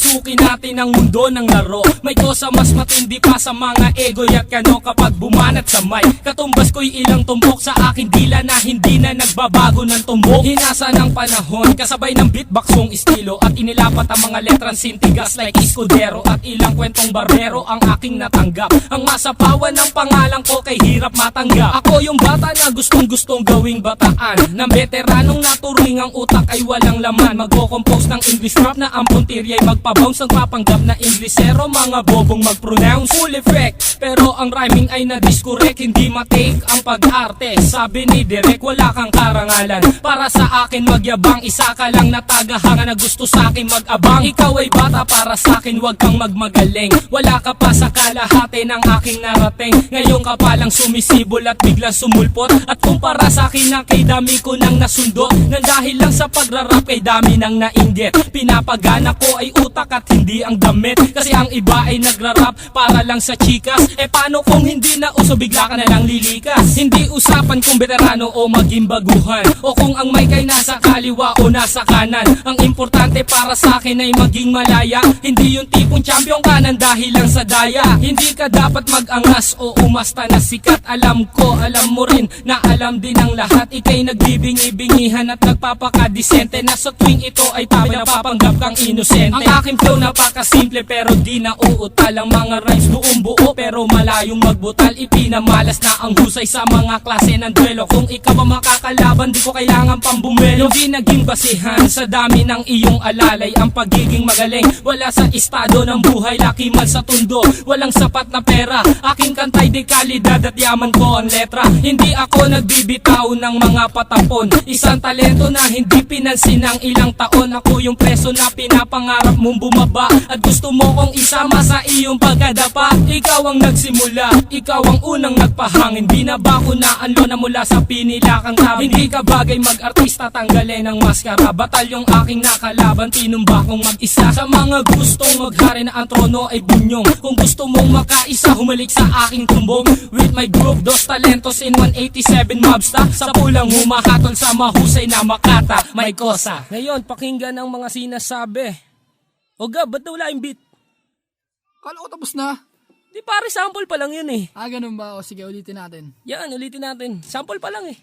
Papasukin natin ang mundo ng laro. May kosa mas matindi pa sa mga ego at kano kapag bumanat sa mic. Katumbas ko'y ilang tumbok sa aking dila na hindi na nagbabago ng tumbok. Hinasa ng panahon, kasabay ng beatboxong estilo at inilapat ang mga letrang sintigas like Escudero at ilang kwentong barbero ang aking natanggap. Ang masapawan ng pangalan ko kay hirap matanggap. Ako yung bata na gustong gawing bataan, ng veteranong naturing ang utak ay walang laman. Magko-compose ng English rap na ang puntirya'y magpabounce. Ang papanggap na Inglesero, mga bobong mag-pronounce. Full effect, pero ang rhyming ay na-discorrect. Hindi matake ang pag-arte. Sabi ni Direk, wala kang karangalan. Para sa akin magyabang, isa ka lang na tagahanga na gusto sa akin mag-abang. Ikaw ay bata, para sa akin wag kang magmagaling. Wala ka pa sa kalahati ng aking narating. Ngayon ka palang sumisibol at biglang sumulpot. At kumpara sa akin na kay dami ko nang nasundot. Nang dahil lang sa pagrarap kay dami nang nainggit. Pinapagana ko ay utak at hindi ang damit. Kasi ang iba ay nagrarap para lang sa chikas. E paano kung hindi na uso, bigla ka na lang lilikas. Hindi usapan kung veterano o maging baguhan, o kung ang mic ay nasa kaliwa o nasa kanan. Ang importante para sa akin ay maging malaya. Hindi yung tipong champion ka nang dahil lang sa daya. Hindi ka dapat mag-angas o umasta na sikat. Alam ko, alam mo rin na alam din ang lahat. Ika'y nagbibingi-bingihan at nagpapakadisente na sa tuwing ito ay tabi napapanggap kang inosente. Ang aking flow napakasimple pero di na uutal. Ang mga rhymes buong buo pero malayong magbutal. Ipinamalas na ang husay sa mga klase ng duelo. Kung ikaw ang makakalaban, di ko kailangan pang bumelo. Hindi naging basihan sa dami ng iyong alalay ang pagiging magaling. Wala sa estado ng buhay, laki man sa tundo. Walang sapat na pera, aking kantay di kalidad at yaman ko ang letra. Hindi ako nagbibitaw ng mga patapon. Isang talento na hindi pinansin ng ilang taon. Ako yung preso na pinapangarap mong bumaba at gusto mo kong isama sa iyong pagkadapa. Ikaw ang nagsimula, ikaw ang unang nagpahangin. Di na ba ko naanlo na mula sa pinilakang tabi? Hindi ka bagay mag-artista, tanggalin ang maskara. Batalyong aking nakalaban, tinumba kong mag-isa. Sa mga gustong maghari na ang trono ay bunyong. Kung gusto mong makaisa, humalik sa aking tumbong. With my group, dos talentos in 187 mobsta. Sa pulang humahatol sa mahusay na makata. May kosa. Ngayon, pakinggan ang mga sinasabi. O Gab, ba't wala yung beat? Kala ko tapos na. Di pare, sample pa lang yun eh. Ganun ba? O sige, ulitin natin. Yan, ulitin natin. Sample pa lang eh.